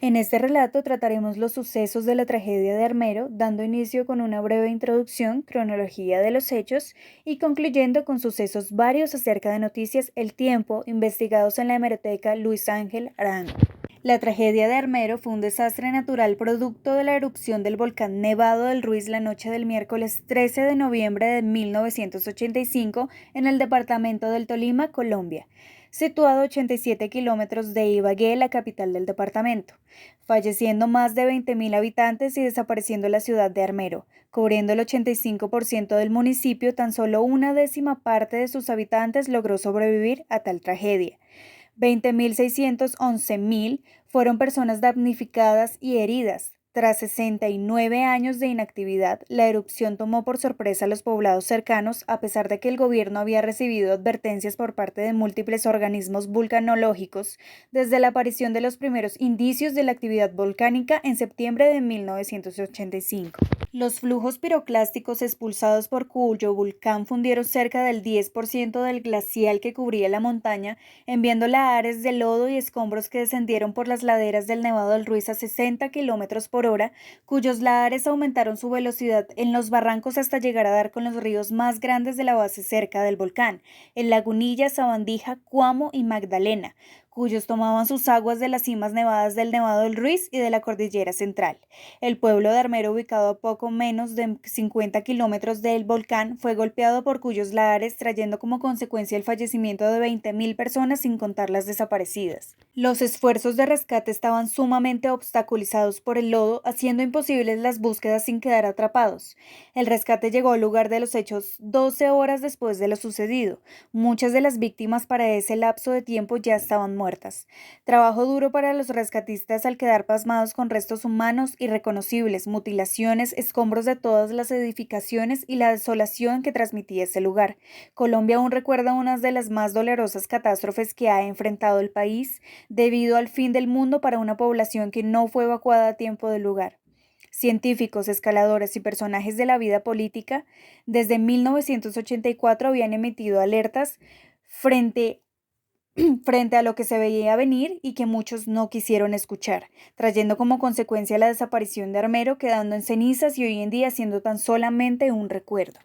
En este relato trataremos los sucesos de la tragedia de Armero, dando inicio con una breve introducción, cronología de los hechos y concluyendo con sucesos varios acerca de noticias El Tiempo, investigados en la hemeroteca Luis Ángel Arango. La tragedia de Armero fue un desastre natural producto de la erupción del volcán Nevado del Ruiz la noche del miércoles 13 de noviembre de 1985 en el departamento del Tolima, Colombia, situado a 87 kilómetros de Ibagué, la capital del departamento, falleciendo más de 20.000 habitantes y desapareciendo la ciudad de Armero, cubriendo el 85% del municipio. Tan solo una décima parte de sus habitantes logró sobrevivir a tal tragedia. 20.611.000 fueron personas damnificadas y heridas. Tras 69 años de inactividad, la erupción tomó por sorpresa a los poblados cercanos, a pesar de que el gobierno había recibido advertencias por parte de múltiples organismos vulcanológicos desde la aparición de los primeros indicios de la actividad volcánica en septiembre de 1985. Los flujos piroclásticos expulsados por cuyo volcán fundieron cerca del 10% del glacial que cubría la montaña, enviando lahares de lodo y escombros que descendieron por las laderas del Nevado del Ruiz a 60 kilómetros por hora, cuyos lahares aumentaron su velocidad en los barrancos hasta llegar a dar con los ríos más grandes de la base cerca del volcán, el Lagunilla, Sabandija, Cuamo y Magdalena, cuyos tomaban sus aguas de las cimas nevadas del Nevado del Ruiz y de la cordillera central. El pueblo de Armero, ubicado a poco menos de 50 kilómetros del volcán, fue golpeado por cuyos lahares, trayendo como consecuencia el fallecimiento de 20.000 personas, sin contar las desaparecidas. Los esfuerzos de rescate estaban sumamente obstaculizados por el lodo, haciendo imposibles las búsquedas sin quedar atrapados. El rescate llegó al lugar de los hechos 12 horas después de lo sucedido. Muchas de las víctimas para ese lapso de tiempo ya estaban muertas. Trabajo duro para los rescatistas al quedar pasmados con restos humanos irreconocibles, mutilaciones, escombros de todas las edificaciones y la desolación que transmitía ese lugar. Colombia aún recuerda una de las más dolorosas catástrofes que ha enfrentado el país debido al fin del mundo para una población que no fue evacuada a tiempo del lugar. Científicos, escaladores y personajes de la vida política desde 1984 habían emitido alertas frente a lo que se veía venir y que muchos no quisieron escuchar, trayendo como consecuencia la desaparición de Armero, quedando en cenizas y hoy en día siendo tan solamente un recuerdo.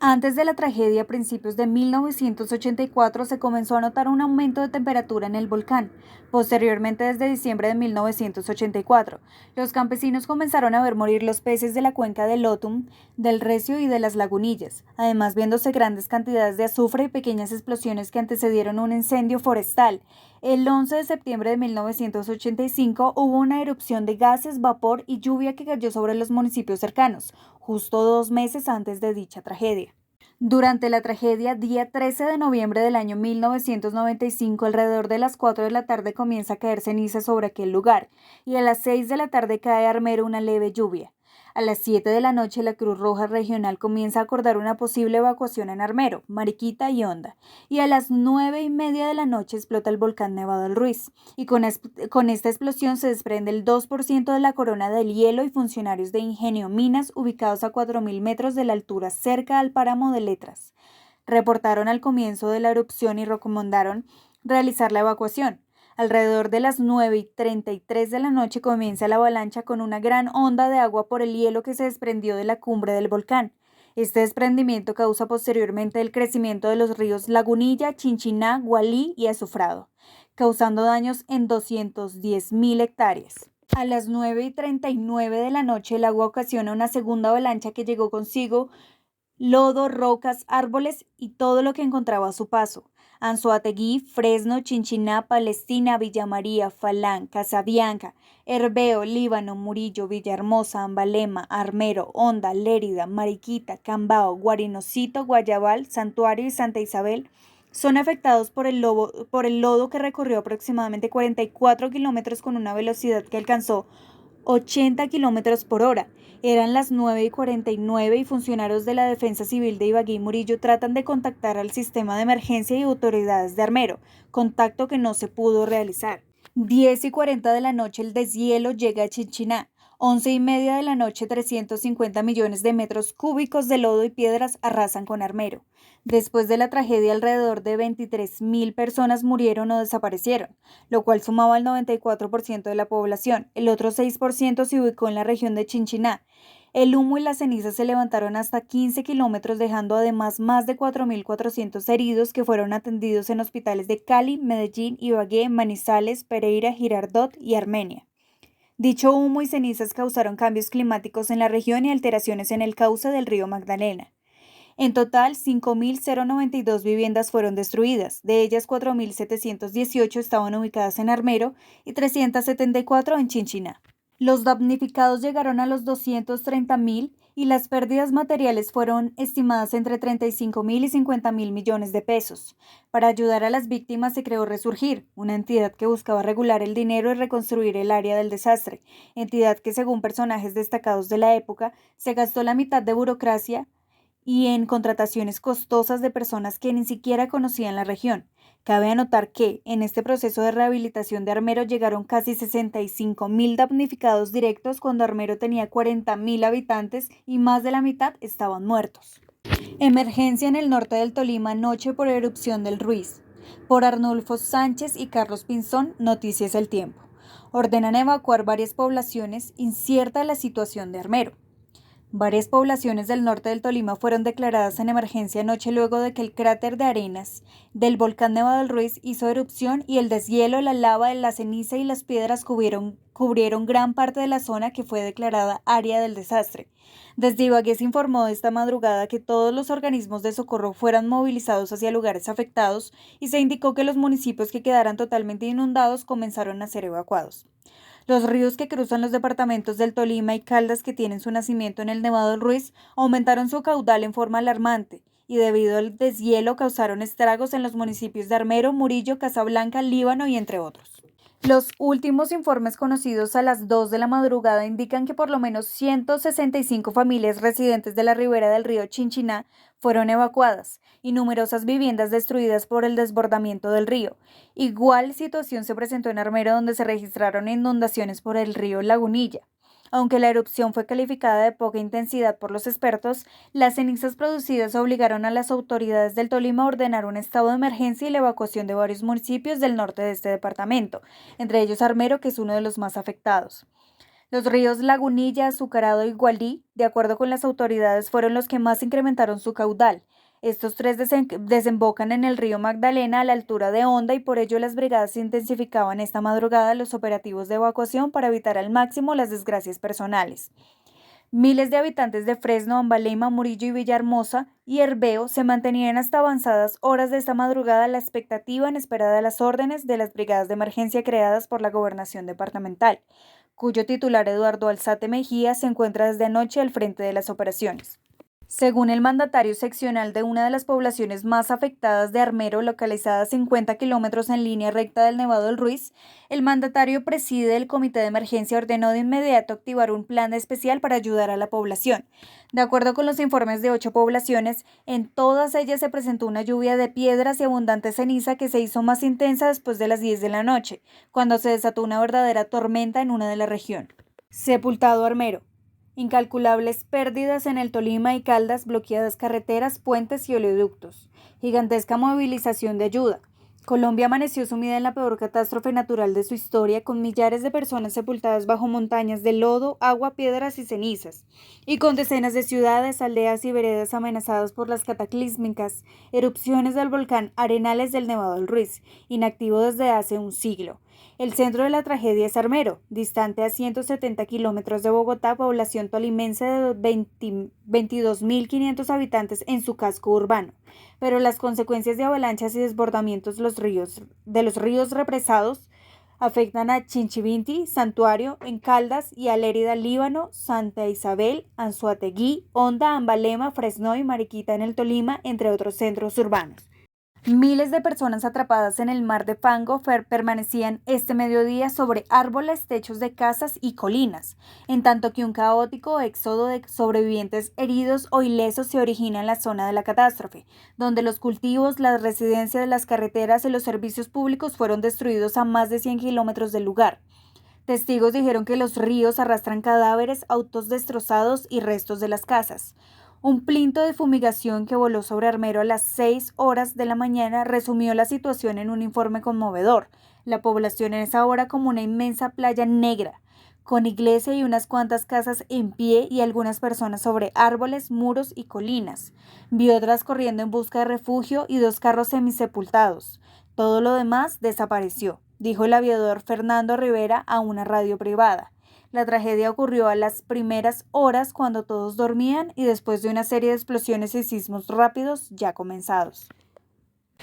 Antes de la tragedia, a principios de 1984, se comenzó a notar un aumento de temperatura en el volcán. Posteriormente, desde diciembre de 1984, los campesinos comenzaron a ver morir los peces de la cuenca del Otum, del Recio y de las Lagunillas, además viéndose grandes cantidades de azufre y pequeñas explosiones que antecedieron un incendio forestal. El 11 de septiembre de 1985 hubo una erupción de gases, vapor y lluvia que cayó sobre los municipios cercanos, justo 2 meses antes de dicha tragedia. Durante la tragedia, día 13 de noviembre del año 1995, alrededor de las 4 de la tarde comienza a caer ceniza sobre aquel lugar, y a las 6 de la tarde cae Armero una leve lluvia. A las 7 de la noche, la Cruz Roja Regional comienza a acordar una posible evacuación en Armero, Mariquita y Honda, y a las 9:30 de la noche explota el volcán Nevado del Ruiz, y con esta explosión se desprende el 2% de la corona del hielo, y funcionarios de Ingenio Minas, ubicados a 4.000 metros de la altura cerca al páramo de Letras, reportaron al comienzo de la erupción y recomendaron realizar la evacuación. Alrededor de las 9:33 de la noche comienza la avalancha con una gran onda de agua por el hielo que se desprendió de la cumbre del volcán. Este desprendimiento causa posteriormente el crecimiento de los ríos Lagunilla, Chinchiná, Gualí y Azufrado, causando daños en 210.000 hectáreas. A las 9:39 de la noche el agua ocasiona una segunda avalancha que llegó consigo lodo, rocas, árboles y todo lo que encontraba a su paso. Anzoátegui, Fresno, Chinchiná, Palestina, Villa María, Falán, Casabianca, Herveo, Líbano, Murillo, Villahermosa, Ambalema, Armero, Honda, Lérida, Mariquita, Cambao, Guarinocito, Guayabal, Santuario y Santa Isabel son afectados por el lodo que recorrió aproximadamente 44 kilómetros con una velocidad que alcanzó 80 kilómetros por hora. Eran las 9:49 y funcionarios de la Defensa Civil de Ibagué y Murillo tratan de contactar al sistema de emergencia y autoridades de Armero, contacto que no se pudo realizar. 10:40 de la noche el deshielo llega a Chinchiná. 11:30 de la noche, 350 millones de metros cúbicos de lodo y piedras arrasan con Armero. Después de la tragedia, alrededor de 23.000 personas murieron o desaparecieron, lo cual sumaba al 94% de la población. El otro 6% se ubicó en la región de Chinchiná. El humo y las cenizas se levantaron hasta 15 kilómetros, dejando además más de 4.400 heridos que fueron atendidos en hospitales de Cali, Medellín, Ibagué, Manizales, Pereira, Girardot y Armenia. Dicho humo y cenizas causaron cambios climáticos en la región y alteraciones en el cauce del río Magdalena. En total, 5.092 viviendas fueron destruidas, de ellas 4.718 estaban ubicadas en Armero y 374 en Chinchiná. Los damnificados llegaron a los 230.000 y las pérdidas materiales fueron estimadas entre 35.000 y 50.000 millones de pesos. Para ayudar a las víctimas se creó Resurgir, una entidad que buscaba regular el dinero y reconstruir el área del desastre, entidad que, según personajes destacados de la época, se gastó la mitad de burocracia y en contrataciones costosas de personas que ni siquiera conocían la región. Cabe anotar que, en este proceso de rehabilitación de Armero llegaron casi 65.000 damnificados directos cuando Armero tenía 40.000 habitantes y más de la mitad estaban muertos. Emergencia en el norte del Tolima anoche por erupción del Ruiz. Por Arnulfo Sánchez y Carlos Pinzón, Noticias El Tiempo. Ordenan evacuar varias poblaciones, incierta la situación de Armero. Varias poblaciones del norte del Tolima fueron declaradas en emergencia anoche luego de que el cráter de arenas del volcán Nevado del Ruiz hizo erupción y el deshielo, la lava, la ceniza y las piedras cubrieron gran parte de la zona que fue declarada área del desastre. Desde Ibagué se informó esta madrugada que todos los organismos de socorro fueran movilizados hacia lugares afectados y se indicó que los municipios que quedaran totalmente inundados comenzaron a ser evacuados. Los ríos que cruzan los departamentos del Tolima y Caldas, que tienen su nacimiento en el Nevado del Ruiz, aumentaron su caudal en forma alarmante y debido al deshielo causaron estragos en los municipios de Armero, Murillo, Casablanca, Líbano y entre otros. Los últimos informes conocidos a las 2 de la madrugada indican que por lo menos 165 familias residentes de la ribera del río Chinchiná fueron evacuadas y numerosas viviendas destruidas por el desbordamiento del río. Igual situación se presentó en Armero, donde se registraron inundaciones por el río Lagunilla. Aunque la erupción fue calificada de poca intensidad por los expertos, las cenizas producidas obligaron a las autoridades del Tolima a ordenar un estado de emergencia y la evacuación de varios municipios del norte de este departamento, entre ellos Armero, que es uno de los más afectados. Los ríos Lagunilla, Azucarado y Gualí, de acuerdo con las autoridades, fueron los que más incrementaron su caudal. Estos tres desembocan en el río Magdalena a la altura de Honda y por ello las brigadas intensificaban esta madrugada los operativos de evacuación para evitar al máximo las desgracias personales. Miles de habitantes de Fresno, Ambalema, Murillo y Villahermosa y Herveo se mantenían hasta avanzadas horas de esta madrugada a la expectativa en espera de las órdenes de las brigadas de emergencia creadas por la gobernación departamental, cuyo titular Eduardo Alzate Mejía se encuentra desde anoche al frente de las operaciones. Según el mandatario seccional de una de las poblaciones más afectadas de Armero, localizada a 50 kilómetros en línea recta del Nevado del Ruiz, el mandatario preside el comité de emergencia ordenó de inmediato activar un plan especial para ayudar a la población. De acuerdo con los informes de 8 poblaciones, en todas ellas se presentó una lluvia de piedras y abundante ceniza que se hizo más intensa después de las 10 de la noche, cuando se desató una verdadera tormenta en una de la región. Sepultado Armero. Incalculables pérdidas en el Tolima y Caldas, bloqueadas carreteras, puentes y oleoductos. Gigantesca movilización de ayuda. Colombia amaneció sumida en la peor catástrofe natural de su historia, con millares de personas sepultadas bajo montañas de lodo, agua, piedras y cenizas, y con decenas de ciudades, aldeas y veredas amenazadas por las cataclísmicas erupciones del volcán Arenales del Nevado del Ruiz, inactivo desde hace un siglo. El centro de la tragedia es Armero, distante a 170 kilómetros de Bogotá, población tolimense de 22.500 habitantes en su casco urbano. Pero las consecuencias de avalanchas y desbordamientos de los ríos represados afectan a Chinchivinti, Santuario, en Caldas y a Lérida, Líbano, Santa Isabel, Anzoátegui, Honda, Ambalema, Fresno y Mariquita en el Tolima, entre otros centros urbanos. Miles de personas atrapadas en el mar de fango permanecían este mediodía sobre árboles, techos de casas y colinas, en tanto que un caótico éxodo de sobrevivientes heridos o ilesos se origina en la zona de la catástrofe, donde los cultivos, las residencias, las carreteras y los servicios públicos fueron destruidos a más de 100 kilómetros del lugar. Testigos dijeron que los ríos arrastran cadáveres, autos destrozados y restos de las casas. Un plinto de fumigación que voló sobre Armero a las 6 horas de la mañana resumió la situación en un informe conmovedor. La población es ahora como una inmensa playa negra, con iglesia y unas cuantas casas en pie y algunas personas sobre árboles, muros y colinas. Vi otras corriendo en busca de refugio y 2 carros semisepultados. Todo lo demás desapareció, dijo el aviador Fernando Rivera a una radio privada. La tragedia ocurrió a las primeras horas cuando todos dormían y después de una serie de explosiones y sismos rápidos ya comenzados.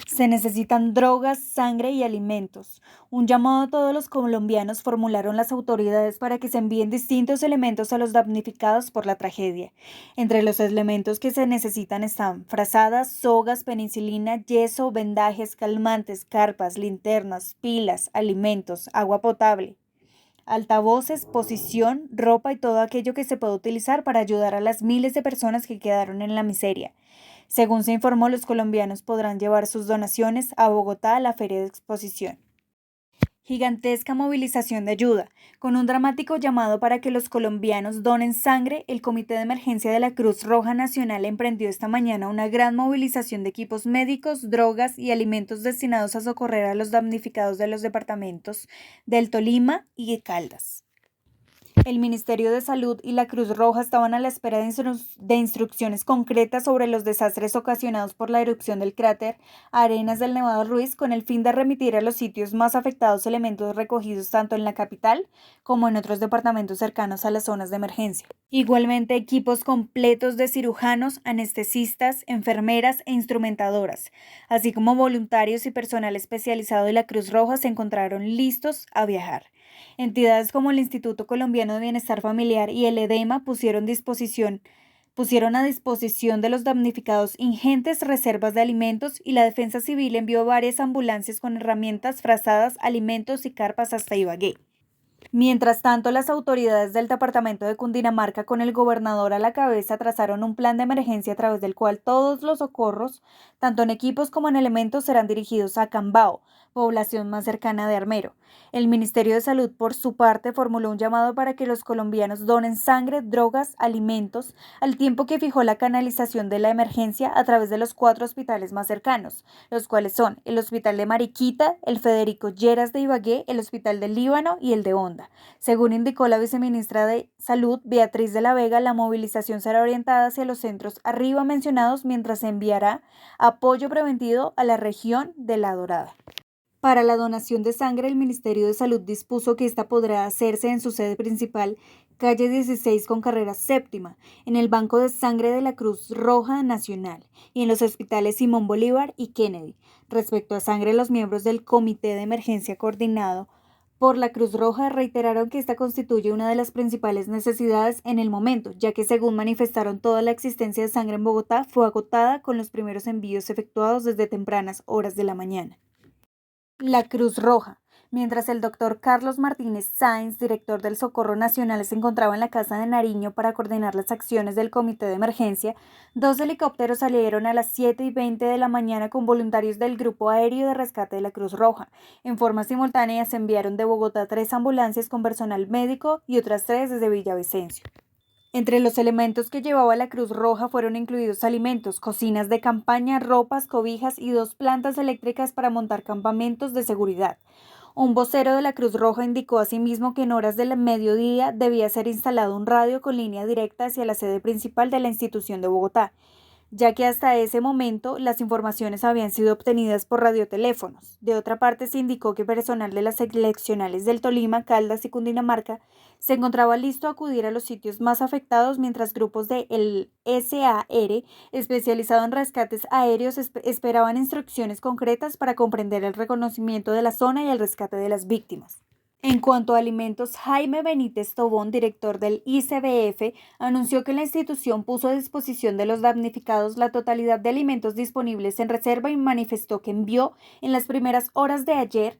Se necesitan drogas, sangre y alimentos. Un llamado a todos los colombianos formularon las autoridades para que se envíen distintos elementos a los damnificados por la tragedia. Entre los elementos que se necesitan están frazadas, sogas, penicilina, yeso, vendajes, calmantes, carpas, linternas, pilas, alimentos, agua potable, altavoces, posición, ropa y todo aquello que se pueda utilizar para ayudar a las miles de personas que quedaron en la miseria. Según se informó, los colombianos podrán llevar sus donaciones a Bogotá a la feria de exposición. Gigantesca movilización de ayuda. Con un dramático llamado para que los colombianos donen sangre, el Comité de Emergencia de la Cruz Roja Nacional emprendió esta mañana una gran movilización de equipos médicos, drogas y alimentos destinados a socorrer a los damnificados de los departamentos del Tolima y de Caldas. El Ministerio de Salud y la Cruz Roja estaban a la espera de instrucciones concretas sobre los desastres ocasionados por la erupción del cráter Arenas del Nevado Ruiz, con el fin de remitir a los sitios más afectados elementos recogidos tanto en la capital como en otros departamentos cercanos a las zonas de emergencia. Igualmente, equipos completos de cirujanos, anestesistas, enfermeras e instrumentadoras, así como voluntarios y personal especializado de la Cruz Roja se encontraron listos a viajar. Entidades como el Instituto Colombiano de Bienestar Familiar y el EDEMA pusieron a disposición de los damnificados ingentes reservas de alimentos y la Defensa Civil envió varias ambulancias con herramientas, frazadas, alimentos y carpas hasta Ibagué. Mientras tanto, las autoridades del departamento de Cundinamarca, con el gobernador a la cabeza, trazaron un plan de emergencia a través del cual todos los socorros, tanto en equipos como en elementos, serán dirigidos a Cambao, población más cercana de Armero. El Ministerio de Salud, por su parte, formuló un llamado para que los colombianos donen sangre, drogas, alimentos, al tiempo que fijó la canalización de la emergencia a través de los 4 hospitales más cercanos, los cuales son el Hospital de Mariquita, el Federico Lleras de Ibagué, el Hospital del Líbano y el de Honda. Según indicó la viceministra de Salud, Beatriz de la Vega, la movilización será orientada hacia los centros arriba mencionados mientras se enviará apoyo preventivo a la región de La Dorada. Para la donación de sangre, el Ministerio de Salud dispuso que esta podrá hacerse en su sede principal, calle 16 con carrera séptima, en el Banco de Sangre de la Cruz Roja Nacional y en los hospitales Simón Bolívar y Kennedy. Respecto a sangre, los miembros del Comité de Emergencia coordinado por la Cruz Roja reiteraron que esta constituye una de las principales necesidades en el momento, ya que según manifestaron toda la existencia de sangre en Bogotá fue agotada con los primeros envíos efectuados desde tempranas horas de la mañana. La Cruz Roja. Mientras el doctor Carlos Martínez Sáenz, director del Socorro Nacional, se encontraba en la Casa de Nariño para coordinar las acciones del Comité de Emergencia, 2 helicópteros salieron a las 7:20 de la mañana con voluntarios del Grupo Aéreo de Rescate de la Cruz Roja. En forma simultánea se enviaron de Bogotá 3 ambulancias con personal médico y otras 3 desde Villavicencio. Entre los elementos que llevaba la Cruz Roja fueron incluidos alimentos, cocinas de campaña, ropas, cobijas y 2 plantas eléctricas para montar campamentos de seguridad. Un vocero de la Cruz Roja indicó asimismo que en horas del mediodía debía ser instalado un radio con línea directa hacia la sede principal de la institución de Bogotá, ya que hasta ese momento las informaciones habían sido obtenidas por radioteléfonos. De otra parte, se indicó que personal de las seccionales del Tolima, Caldas y Cundinamarca se encontraba listo a acudir a los sitios más afectados, mientras grupos del SAR, especializado en rescates aéreos, esperaban instrucciones concretas para comprender el reconocimiento de la zona y el rescate de las víctimas. En cuanto a alimentos, Jaime Benítez Tobón, director del ICBF, anunció que la institución puso a disposición de los damnificados la totalidad de alimentos disponibles en reserva y manifestó que envió en las primeras horas de ayer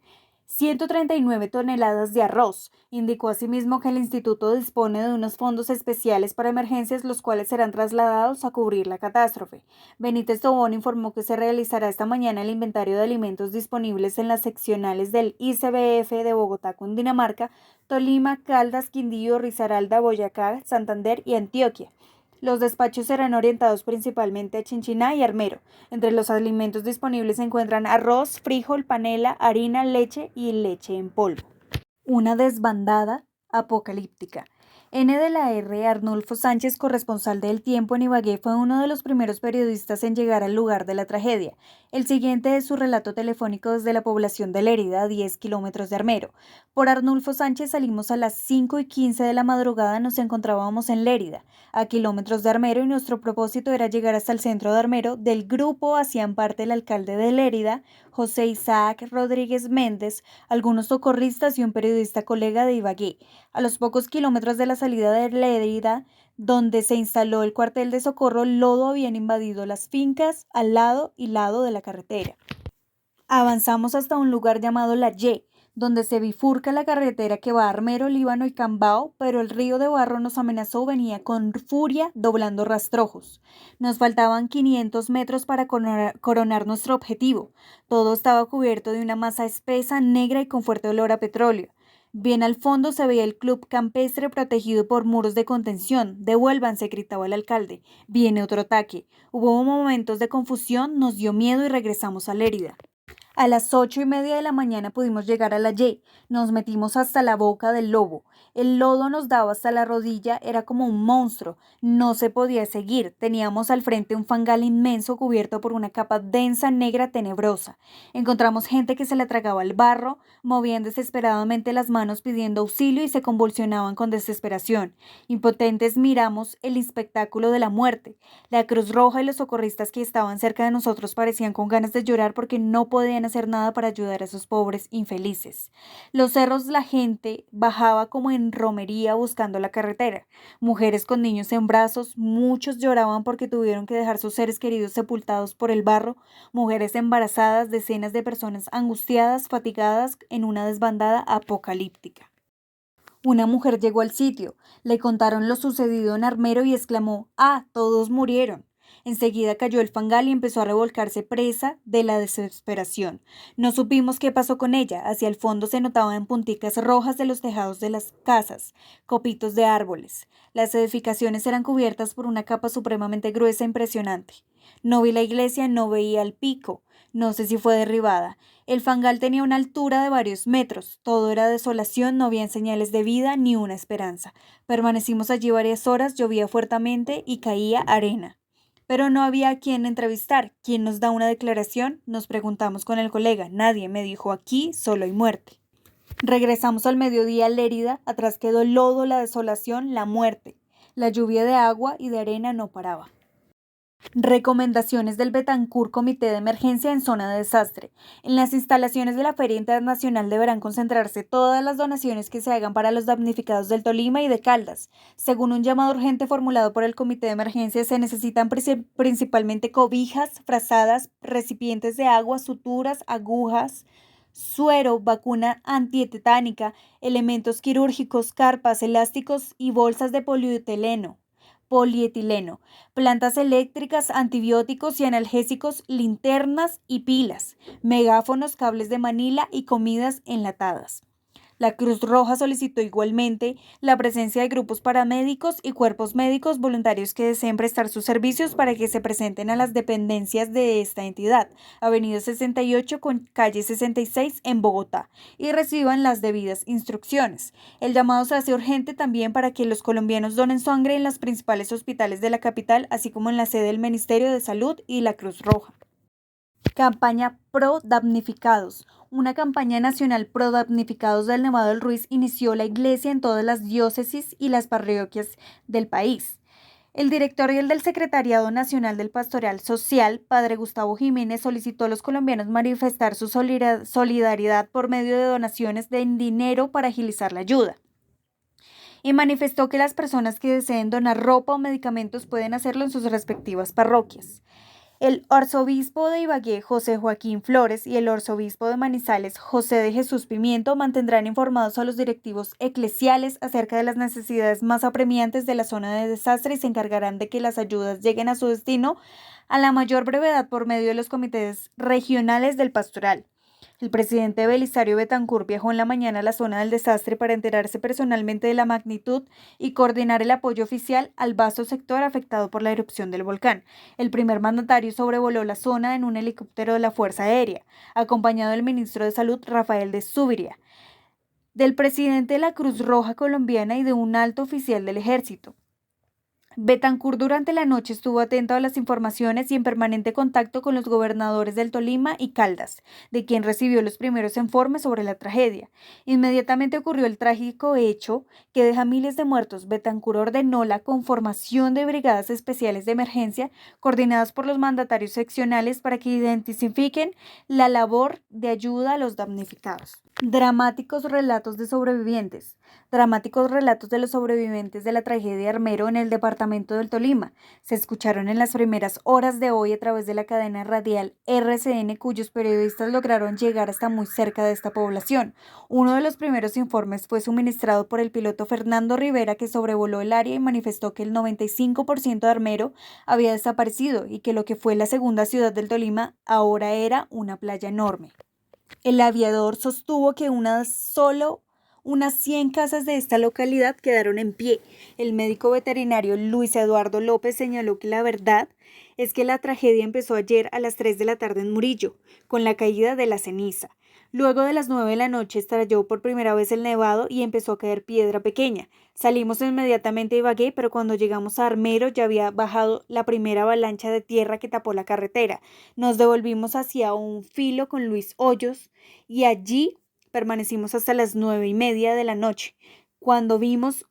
139 toneladas de arroz. Indicó asimismo que el instituto dispone de unos fondos especiales para emergencias, los cuales serán trasladados a cubrir la catástrofe. Benítez Tobón informó que se realizará esta mañana el inventario de alimentos disponibles en las seccionales del ICBF de Bogotá, Cundinamarca, Tolima, Caldas, Quindío, Risaralda, Boyacá, Santander y Antioquia. Los despachos serán orientados principalmente a Chinchiná y Armero. Entre los alimentos disponibles se encuentran arroz, frijol, panela, harina, leche y leche en polvo. Una desbandada apocalíptica. N de la R. Arnulfo Sánchez, corresponsal de El Tiempo en Ibagué, fue uno de los primeros periodistas en llegar al lugar de la tragedia. El siguiente es su relato telefónico desde la población de Lérida, a 10 kilómetros de Armero. Por Arnulfo Sánchez salimos a las 5:15 de la madrugada, nos encontrábamos en Lérida, a kilómetros de Armero, y nuestro propósito era llegar hasta el centro de Armero. Del grupo hacían parte el alcalde de Lérida, José Isaac Rodríguez Méndez, algunos socorristas y un periodista colega de Ibagué. A los pocos kilómetros de la salida de Lérida, donde se instaló el cuartel de socorro, lodo habían invadido las fincas al lado y lado de la carretera. Avanzamos hasta un lugar llamado La Y, donde se bifurca la carretera que va a Armero, Líbano y Cambao, pero el río de barro nos amenazó, venía con furia doblando rastrojos. Nos faltaban 500 metros para coronar nuestro objetivo. Todo estaba cubierto de una masa espesa, negra y con fuerte olor a petróleo. Bien al fondo se veía el club campestre protegido por muros de contención. «Devuélvanse», gritaba el alcalde. «Viene otro ataque». Hubo momentos de confusión, nos dio miedo y regresamos a Lérida. A las 8:30 de la mañana pudimos llegar a La Y. Nos metimos hasta la boca del lobo. El lodo nos daba hasta la rodilla, era como un monstruo. No se podía seguir. Teníamos al frente un fangal inmenso cubierto por una capa densa, negra, tenebrosa. Encontramos gente que se le tragaba el barro, movían desesperadamente las manos pidiendo auxilio y se convulsionaban con desesperación. Impotentes miramos el espectáculo de la muerte. La Cruz Roja y los socorristas que estaban cerca de nosotros parecían con ganas de llorar porque no podían hacer nada para ayudar a esos pobres infelices. Los cerros, la gente bajaba como en romería buscando la carretera. Mujeres con niños en brazos, muchos lloraban porque tuvieron que dejar sus seres queridos sepultados por el barro. Mujeres embarazadas, decenas de personas angustiadas, fatigadas, en una desbandada apocalíptica. Una mujer llegó al sitio, le contaron lo sucedido en Armero y exclamó: «¡Ah, todos murieron!». Enseguida cayó el fangal y empezó a revolcarse, presa de la desesperación. No supimos qué pasó con ella. Hacia el fondo se notaban punticas rojas de los tejados de las casas, copitos de árboles. Las edificaciones eran cubiertas por una capa supremamente gruesa e impresionante. No vi la iglesia, no veía el pico. No sé si fue derribada. El fangal tenía una altura de varios metros. Todo era desolación, no había señales de vida ni una esperanza. Permanecimos allí varias horas, llovía fuertemente y caía arena. Pero no había a quien entrevistar. ¿Quién nos da una declaración?, nos preguntamos con el colega. Nadie, me dijo. Aquí solo hay muerte. Regresamos al mediodía a Lérida. Atrás quedó el lodo, la desolación, la muerte. La lluvia de agua y de arena no paraba. Recomendaciones del Betancur Comité de Emergencia en zona de desastre. En las instalaciones de la Feria Internacional deberán concentrarse todas las donaciones que se hagan para los damnificados del Tolima y de Caldas. Según un llamado urgente formulado por el Comité de Emergencia, se necesitan principalmente cobijas, frazadas, recipientes de agua, suturas, agujas, suero, vacuna antitetánica, elementos quirúrgicos, carpas, elásticos y bolsas de polietileno, plantas eléctricas, antibióticos y analgésicos, linternas y pilas, megáfonos, cables de manila y comidas enlatadas. La Cruz Roja solicitó igualmente la presencia de grupos paramédicos y cuerpos médicos voluntarios que deseen prestar sus servicios para que se presenten a las dependencias de esta entidad, Avenida 68 con calle 66 en Bogotá, y reciban las debidas instrucciones. El llamado se hace urgente también para que los colombianos donen sangre en los principales hospitales de la capital, así como en la sede del Ministerio de Salud y la Cruz Roja. Campaña Pro Damnificados. Una campaña nacional pro damnificados del Nevado del Ruiz inició la iglesia en todas las diócesis y las parroquias del país. El director y el del Secretariado Nacional del Pastoral Social, Padre Gustavo Jiménez, solicitó a los colombianos manifestar su solidaridad por medio de donaciones de dinero para agilizar la ayuda. Y manifestó que las personas que deseen donar ropa o medicamentos pueden hacerlo en sus respectivas parroquias. El arzobispo de Ibagué, José Joaquín Flores, y el arzobispo de Manizales, José de Jesús Pimiento, mantendrán informados a los directivos eclesiales acerca de las necesidades más apremiantes de la zona de desastre y se encargarán de que las ayudas lleguen a su destino a la mayor brevedad por medio de los comités regionales del pastoral. El presidente Belisario Betancur viajó en la mañana a la zona del desastre para enterarse personalmente de la magnitud y coordinar el apoyo oficial al vasto sector afectado por la erupción del volcán. El primer mandatario sobrevoló la zona en un helicóptero de la Fuerza Aérea, acompañado del ministro de Salud Rafael de Zuviría, del presidente de la Cruz Roja Colombiana y de un alto oficial del ejército. Betancur durante la noche estuvo atento a las informaciones y en permanente contacto con los gobernadores del Tolima y Caldas, de quien recibió los primeros informes sobre la tragedia. Inmediatamente ocurrió el trágico hecho que deja miles de muertos. Betancur ordenó la conformación de brigadas especiales de emergencia coordinadas por los mandatarios seccionales para que identifiquen la labor de ayuda a los damnificados. Dramáticos relatos de sobrevivientes. Dramáticos relatos de los sobrevivientes de la tragedia de Armero en el departamento del Tolima. Se escucharon en las primeras horas de hoy a través de la cadena radial RCN, cuyos periodistas lograron llegar hasta muy cerca de esta población. Uno de los primeros informes fue suministrado por el piloto Fernando Rivera, que sobrevoló el área y manifestó que el 95% de Armero había desaparecido y que lo que fue la segunda ciudad del Tolima ahora era una playa enorme. El aviador sostuvo que unas 100 casas de esta localidad quedaron en pie. El médico veterinario Luis Eduardo López señaló que la verdad es que la tragedia empezó ayer a las 3 de la tarde en Murillo, con la caída de la ceniza. Luego de las 9 de la noche estalló por primera vez el nevado y empezó a caer piedra pequeña. Salimos inmediatamente a Ibagué, pero cuando llegamos a Armero ya había bajado la primera avalancha de tierra que tapó la carretera. Nos devolvimos hacia un filo con Luis Hoyos y allí permanecimos hasta las 9:30 de la noche, cuando vimos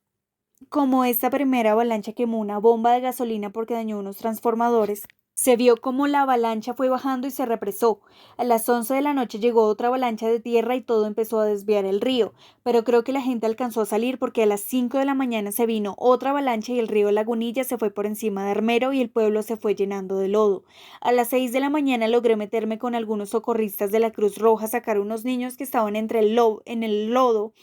como esta primera avalancha quemó una bomba de gasolina porque dañó unos transformadores. Se vio como la avalancha fue bajando y se represó. A las 11 de la noche llegó otra avalancha de tierra y todo empezó a desviar el río, pero creo que la gente alcanzó a salir porque a las 5 de la mañana se vino otra avalancha y el río Lagunilla se fue por encima de Armero y el pueblo se fue llenando de lodo. A las 6 de la mañana logré meterme con algunos socorristas de la Cruz Roja a sacar unos niños que estaban en el lodo.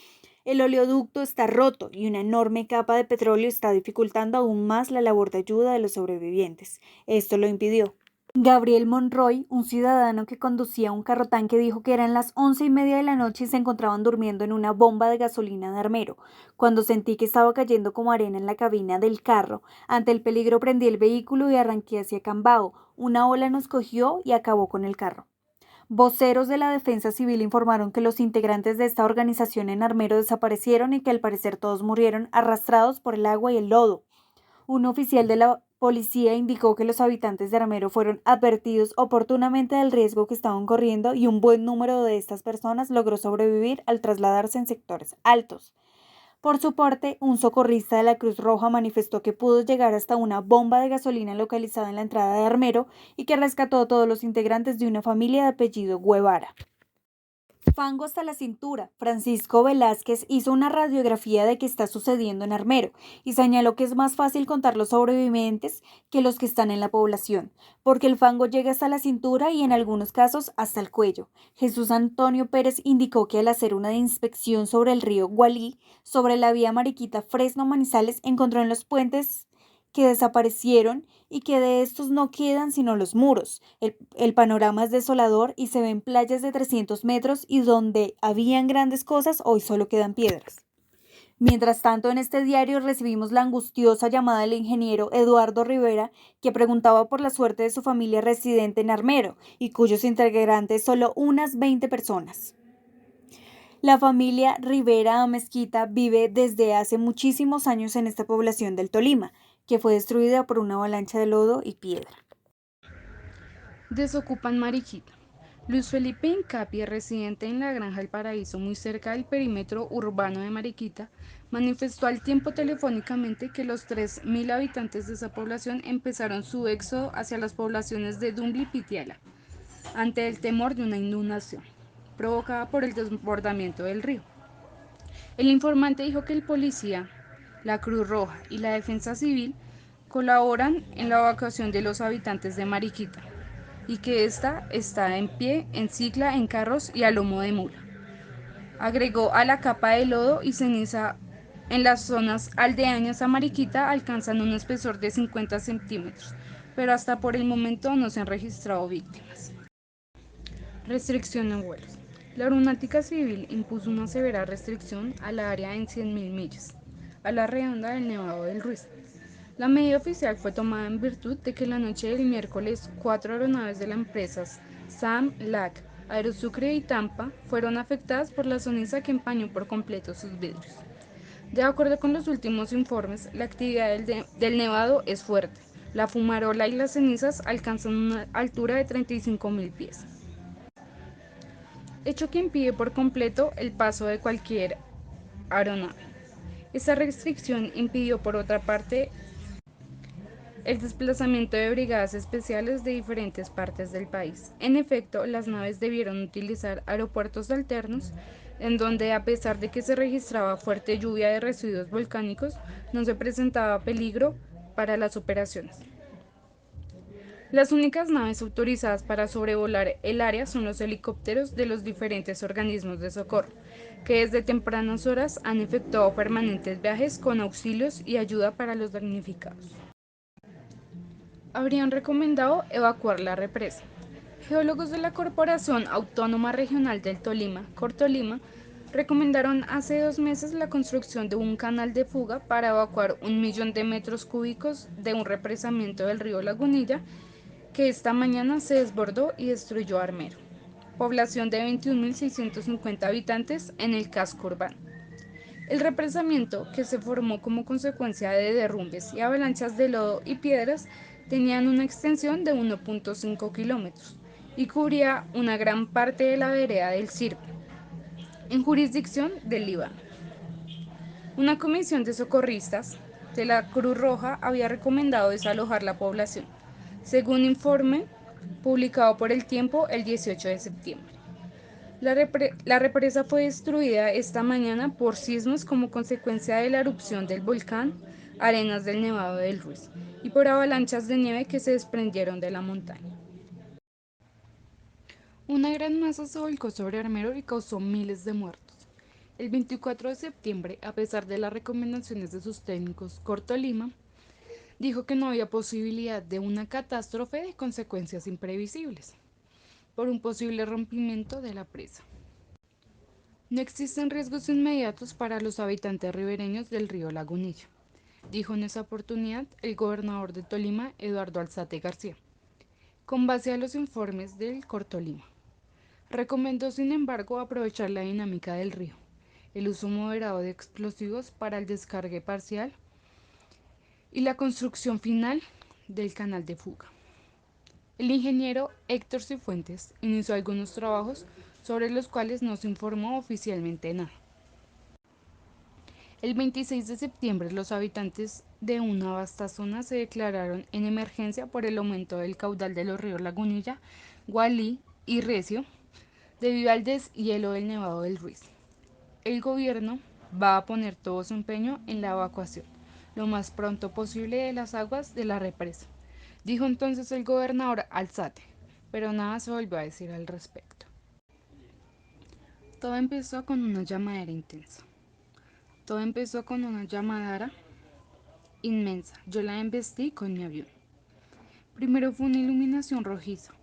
El oleoducto está roto y una enorme capa de petróleo está dificultando aún más la labor de ayuda de los sobrevivientes. Esto lo impidió. Gabriel Monroy, un ciudadano que conducía un carrotanque, dijo que eran las 11:30 de la noche y se encontraban durmiendo en una bomba de gasolina de Armero. Cuando sentí que estaba cayendo como arena en la cabina del carro, ante el peligro prendí el vehículo y arranqué hacia Cambao. Una ola nos cogió y acabó con el carro. Voceros de la Defensa Civil informaron que los integrantes de esta organización en Armero desaparecieron y que al parecer todos murieron arrastrados por el agua y el lodo. Un oficial de la policía indicó que los habitantes de Armero fueron advertidos oportunamente del riesgo que estaban corriendo y un buen número de estas personas logró sobrevivir al trasladarse en sectores altos. Por su parte, un socorrista de la Cruz Roja manifestó que pudo llegar hasta una bomba de gasolina localizada en la entrada de Armero y que rescató a todos los integrantes de una familia de apellido Guevara. Fango hasta la cintura. Francisco Velázquez hizo una radiografía de qué está sucediendo en Armero y señaló que es más fácil contar los sobrevivientes que los que están en la población, porque el fango llega hasta la cintura y en algunos casos hasta el cuello. Jesús Antonio Pérez indicó que al hacer una inspección sobre el río Gualí, sobre la vía Mariquita Fresno-Manizales, encontró en los puentes que desaparecieron y que de estos no quedan sino los muros. El panorama es desolador y se ven playas de 300 metros y donde habían grandes cosas hoy solo quedan piedras. Mientras tanto, en este diario recibimos la angustiosa llamada del ingeniero Eduardo Rivera, que preguntaba por la suerte de su familia residente en Armero y cuyos integrantes solo unas 20 personas. La familia Rivera Mezquita vive desde hace muchísimos años en esta población del Tolima, que fue destruida por una avalancha de lodo y piedra. Desocupan Mariquita. Luis Felipe Incapie, residente en la Granja El Paraíso, muy cerca del perímetro urbano de Mariquita, manifestó al tiempo telefónicamente que los 3.000 habitantes de esa población empezaron su éxodo hacia las poblaciones de Dumbli y Pitiala, ante el temor de una inundación provocada por el desbordamiento del río. El informante dijo que el policía, la Cruz Roja y la Defensa Civil colaboran en la evacuación de los habitantes de Mariquita. y que ésta está en pie, en cicla, en carros y a lomo de mula. Agregó a la capa de lodo y ceniza en las zonas aldeañas a Mariquita alcanzan un espesor de 50 centímetros, pero hasta por el momento no se han registrado víctimas. Restricción en vuelos. La Aeronáutica Civil impuso una severa restricción a la área en 100.000 millas, a la redonda del Nevado del Ruiz. La medida oficial fue tomada en virtud de que la noche del miércoles 4 aeronaves de la empresa SAM, LAC, Aerosucre y Tampa fueron afectadas por la ceniza que empañó por completo sus vidrios. De acuerdo con los últimos informes, la actividad del nevado es fuerte. La fumarola y las cenizas alcanzan una altura de 35.000 pies, hecho que impide por completo el paso de cualquier aeronave. Esta restricción impidió, por otra parte, el desplazamiento de brigadas especiales de diferentes partes del país. En efecto, las naves debieron utilizar aeropuertos alternos, en donde, a pesar de que se registraba fuerte lluvia de residuos volcánicos, no se presentaba peligro para las operaciones. Las únicas naves autorizadas para sobrevolar el área son los helicópteros de los diferentes organismos de socorro, que desde tempranas horas han efectuado permanentes viajes con auxilios y ayuda para los damnificados. Habrían recomendado evacuar la represa. Geólogos de la Corporación Autónoma Regional del Tolima, Cortolima, recomendaron hace 2 meses la construcción de un canal de fuga para evacuar 1 millón de metros cúbicos de un represamiento del río Lagunilla que esta mañana se desbordó y destruyó Armero, población de 21.650 habitantes en el casco urbano. El represamiento, que se formó como consecuencia de derrumbes y avalanchas de lodo y piedras, tenía una extensión de 1.5 kilómetros y cubría una gran parte de la vereda del Sirve, en jurisdicción del Líbano. Una comisión de socorristas de la Cruz Roja había recomendado desalojar la población, según informe publicado por El Tiempo el 18 de septiembre. La represa fue destruida esta mañana por sismos como consecuencia de la erupción del volcán Arenas del Nevado del Ruiz y por avalanchas de nieve que se desprendieron de la montaña. Una gran masa se volcó sobre Armero y causó miles de muertos. El 24 de septiembre, a pesar de las recomendaciones de sus técnicos, Cortolima dijo que no había posibilidad de una catástrofe de consecuencias imprevisibles por un posible rompimiento de la presa. No existen riesgos inmediatos para los habitantes ribereños del río Lagunilla, dijo en esa oportunidad el gobernador de Tolima, Eduardo Alzate García, con base a los informes del Cortolima. Recomendó, sin embargo, aprovechar la dinámica del río, el uso moderado de explosivos para el descargue parcial y la construcción final del canal de fuga. El ingeniero Héctor Cifuentes inició algunos trabajos sobre los cuales no se informó oficialmente nada. El 26 de septiembre, los habitantes de una vasta zona se declararon en emergencia por el aumento del caudal de los ríos Lagunilla, Gualí y Recio, debido al deshielo del Nevado del Ruiz. El gobierno va a poner todo su empeño en la evacuación, lo más pronto posible, de las aguas de la represa, dijo entonces el gobernador Alzate, pero nada se volvió a decir al respecto. Todo empezó con una llamadera intensa. Todo empezó con una llamadera inmensa. Yo la embestí con mi avión. Primero fue una iluminación rojiza.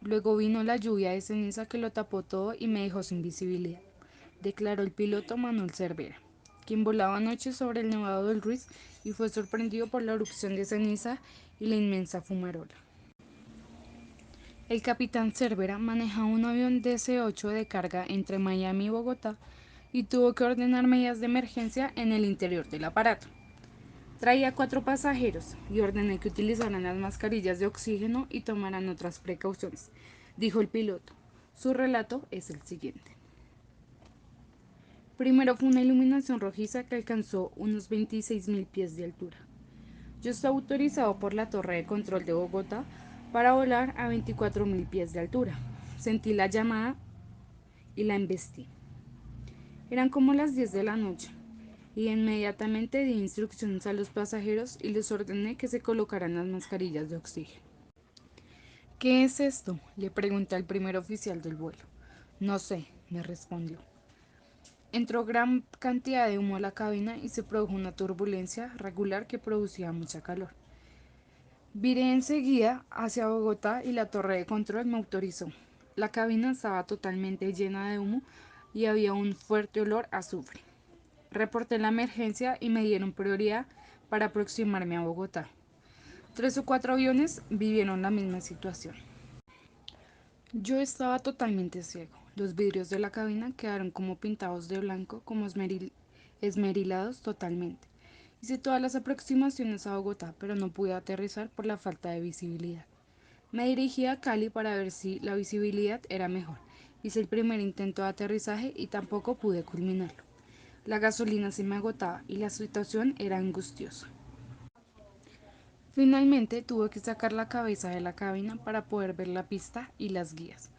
Luego vino la lluvia de ceniza que lo tapó todo y me dejó sin visibilidad, declaró el piloto Manuel Cervera, quien volaba anoche sobre el Nevado del Ruiz y fue sorprendido por la erupción de ceniza y la inmensa fumarola. El capitán Cervera manejaba un avión DC-8 de carga entre Miami y Bogotá y tuvo que ordenar medidas de emergencia en el interior del aparato. Traía 4 pasajeros y ordené que utilizaran las mascarillas de oxígeno y tomaran otras precauciones, dijo el piloto. Su relato es el siguiente. Primero fue una iluminación rojiza que alcanzó unos 26.000 pies de altura. Yo estaba autorizado por la torre de control de Bogotá para volar a 24.000 pies de altura. Sentí la llamada y la embestí. Eran como las 10 de la noche y inmediatamente di instrucciones a los pasajeros y les ordené que se colocaran las mascarillas de oxígeno. ¿Qué es esto?, le pregunté al primer oficial del vuelo. No sé, me respondió. Entró gran cantidad de humo a la cabina y se produjo una turbulencia regular que producía mucha calor. Viré enseguida hacia Bogotá y la torre de control me autorizó. La cabina estaba totalmente llena de humo y había un fuerte olor a azufre. Reporté la emergencia y me dieron prioridad para aproximarme a Bogotá. 3 o 4 aviones vivieron la misma situación. Yo estaba totalmente ciego. Los vidrios de la cabina quedaron como pintados de blanco, como esmerilados totalmente. Hice todas las aproximaciones a Bogotá, pero no pude aterrizar por la falta de visibilidad. Me dirigí a Cali para ver si la visibilidad era mejor. Hice el primer intento de aterrizaje y tampoco pude culminarlo. La gasolina se me agotaba y la situación era angustiosa. Finalmente tuve que sacar la cabeza de la cabina para poder ver la pista y las guías.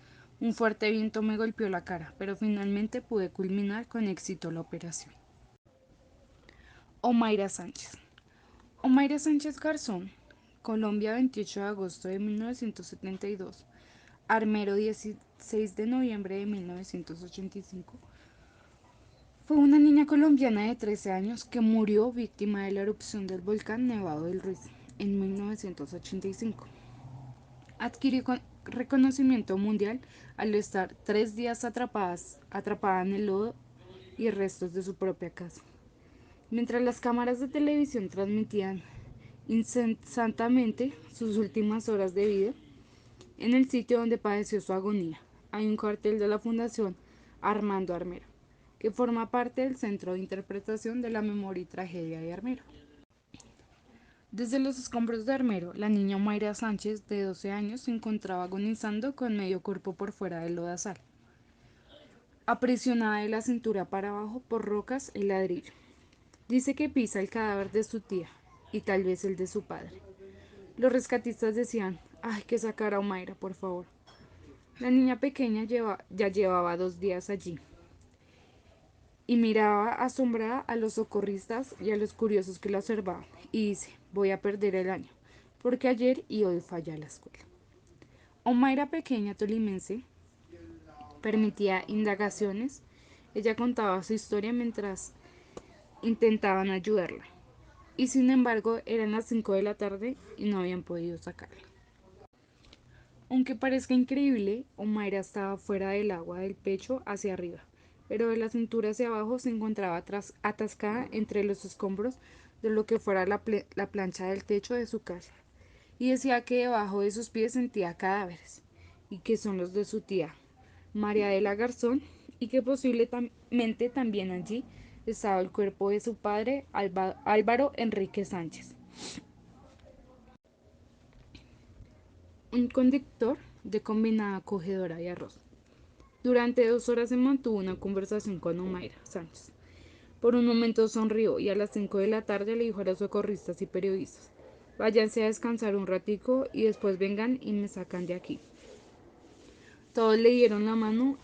Un fuerte viento me golpeó la cara, pero finalmente pude culminar con éxito la operación. Omaira Sánchez. Omaira Sánchez Garzón, Colombia, 28 de agosto de 1972, Armero, 16 de noviembre de 1985. Fue una niña colombiana de 13 años que murió víctima de la erupción del volcán Nevado del Ruiz en 1985. Adquirió reconocimiento mundial al estar 3 días atrapada en el lodo y restos de su propia casa. Mientras las cámaras de televisión transmitían incesantemente sus últimas horas de vida, en el sitio donde padeció su agonía, hay un cartel de la Fundación Armando Armero, que forma parte del Centro de Interpretación de la Memoria y Tragedia de Armero. Desde los escombros de Armero, la niña Mayra Sánchez, de 12 años, se encontraba agonizando con medio cuerpo por fuera del lodazal, aprisionada de la cintura para abajo por rocas y ladrillo. Dice que pisa el cadáver de su tía y tal vez el de su padre. Los rescatistas decían: "Hay que sacar a Omaira, por favor". La niña pequeña ya llevaba 2 días allí y miraba asombrada a los socorristas y a los curiosos que la observaban, y dice: "Voy a perder el año, porque ayer y hoy fallé a la escuela". Omaira, pequeña tolimense, permitía indagaciones. Ella contaba su historia mientras intentaban ayudarla, y sin embargo eran las 5 de la tarde y no habían podido sacarla. Aunque parezca increíble, Omaira estaba fuera del agua del pecho hacia arriba, pero de la cintura hacia abajo se encontraba atascada entre los escombros de lo que fuera la plancha del techo de su casa, y decía que debajo de sus pies sentía cadáveres, y que son los de su tía, María de la Garzón, y que posiblemente también allí estaba el cuerpo de su padre, Álvaro Enrique Sánchez, un conductor de combinada acogedora de arroz. Durante 2 horas se mantuvo una conversación con Omaira Sánchez. Por un momento sonrió y a las 5 de la tarde le dijo a los socorristas y periodistas: "Váyanse a descansar un ratico y después vengan y me sacan de aquí". Todos le dieron la mano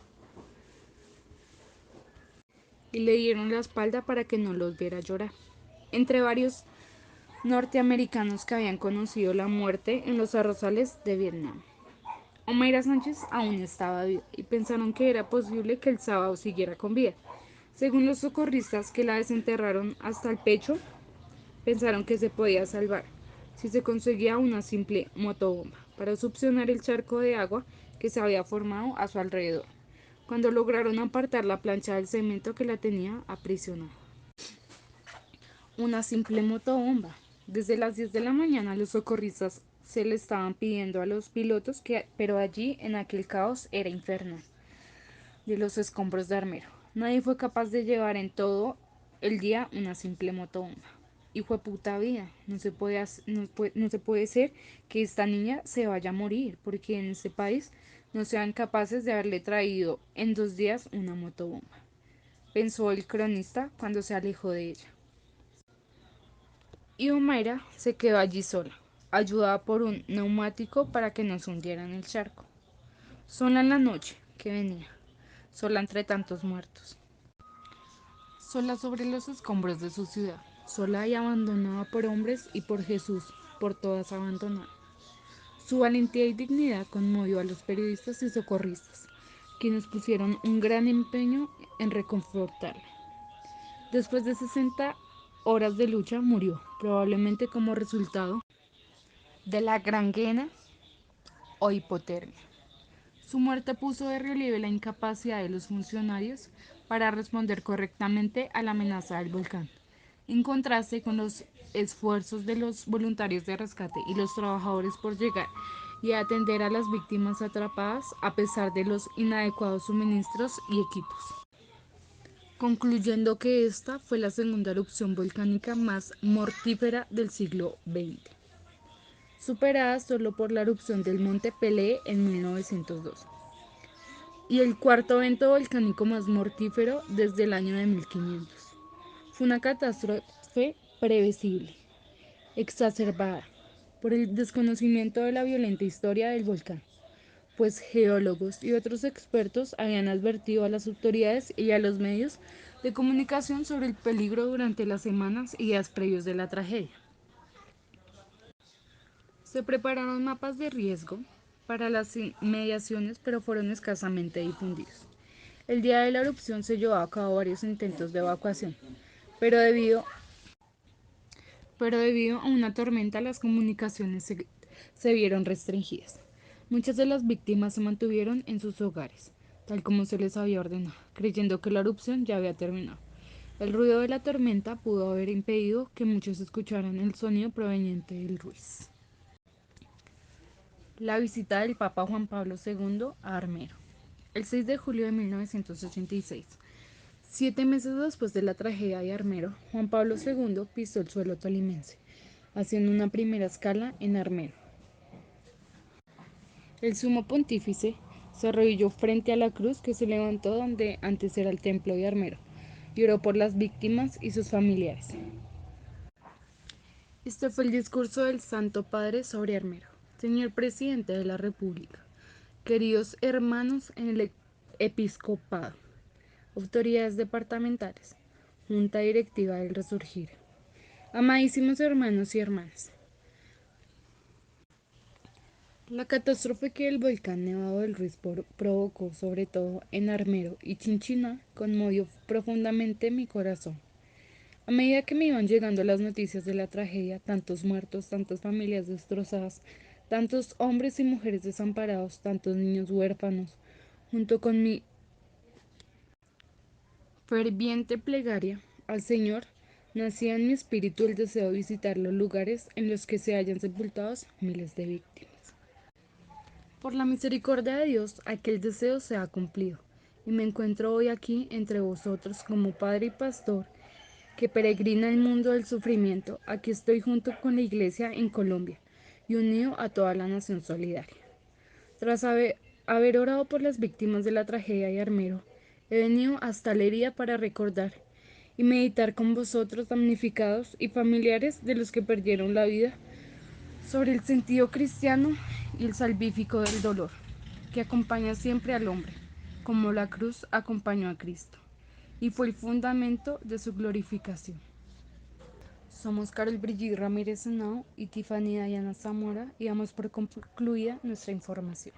y le dieron la espalda para que no los viera llorar. Entre varios norteamericanos que habían conocido la muerte en los arrozales de Vietnam, Omaira Sánchez aún estaba viva y pensaron que era posible que el sábado siguiera con vida. Según los socorristas que la desenterraron hasta el pecho, pensaron que se podía salvar si se conseguía una simple motobomba para succionar el charco de agua que se había formado a su alrededor, cuando lograron apartar la plancha del cemento que la tenía aprisionada. Una simple motobomba. Desde las 10 de la mañana los socorristas se le estaban pidiendo a los pilotos pero allí en aquel caos era infernal de los escombros de Armero. Nadie fue capaz de llevar en todo el día una simple motobomba. Hijo de puta vida, no se puede ser que esta niña se vaya a morir, porque en este país no sean capaces de haberle traído en 2 días una motobomba, pensó el cronista cuando se alejó de ella. Y Omaira se quedó allí sola, ayudada por un neumático para que no se hundiera en el charco. Sola en la noche que venía, sola entre tantos muertos, sola sobre los escombros de su ciudad, sola y abandonada por hombres y por Jesús, por todas abandonada, Su valentía y dignidad conmovió a los periodistas y socorristas, quienes pusieron un gran empeño en reconfortarle. Después de 60 horas de lucha murió, probablemente como resultado de la gangrena o hipotermia. Su muerte puso de relieve la incapacidad de los funcionarios para responder correctamente a la amenaza del volcán, en contraste con los esfuerzos de los voluntarios de rescate y los trabajadores por llegar y atender a las víctimas atrapadas a pesar de los inadecuados suministros y equipos, concluyendo que esta fue la segunda erupción volcánica más mortífera del siglo XX, superada solo por la erupción del monte Pelée en 1902, y el cuarto evento volcánico más mortífero desde el año de 1500. Fue una catástrofe previsible, exacerbada por el desconocimiento de la violenta historia del volcán, pues geólogos y otros expertos habían advertido a las autoridades y a los medios de comunicación sobre el peligro durante las semanas y días previos de la tragedia. Se prepararon mapas de riesgo para las inmediaciones, pero fueron escasamente difundidos. El día de la erupción se llevó a cabo varios intentos de evacuación, pero debido a una tormenta las comunicaciones se vieron restringidas. Muchas de las víctimas se mantuvieron en sus hogares, tal como se les había ordenado, creyendo que la erupción ya había terminado. El ruido de la tormenta pudo haber impedido que muchos escucharan el sonido proveniente del Ruiz. La visita del Papa Juan Pablo II a Armero. El 6 de julio de 1986, 7 meses después de la tragedia de Armero, Juan Pablo II pisó el suelo tolimense, haciendo una primera escala en Armero. El sumo pontífice se arrodilló frente a la cruz que se levantó donde antes era el templo de Armero y oró por las víctimas y sus familiares. Este fue el discurso del Santo Padre sobre Armero. Señor Presidente de la República, queridos hermanos en el episcopado, autoridades departamentales, Junta Directiva del Resurgir, amadísimos hermanos y hermanas. La catástrofe que el volcán Nevado del Ruiz provocó, sobre todo en Armero y Chinchiná, conmovió profundamente mi corazón. A medida que me iban llegando las noticias de la tragedia, tantos muertos, tantas familias destrozadas, tantos hombres y mujeres desamparados, tantos niños huérfanos, junto con mi ferviente plegaria al Señor, nacía en mi espíritu el deseo de visitar los lugares en los que se hayan sepultados miles de víctimas. Por la misericordia de Dios, aquel deseo se ha cumplido, y me encuentro hoy aquí entre vosotros como Padre y Pastor que peregrina el mundo del sufrimiento. Aquí estoy junto con la Iglesia en Colombia y unido a toda la nación solidaria. Tras haber orado por las víctimas de la tragedia de Armero, he venido hasta Lería para recordar y meditar con vosotros, damnificados y familiares de los que perdieron la vida, sobre el sentido cristiano y el salvífico del dolor, que acompaña siempre al hombre, como la cruz acompañó a Cristo, y fue el fundamento de su glorificación. Somos Carol Brigitte Ramírez Henao y Tiffany Dayana Zamora y damos por concluida nuestra información.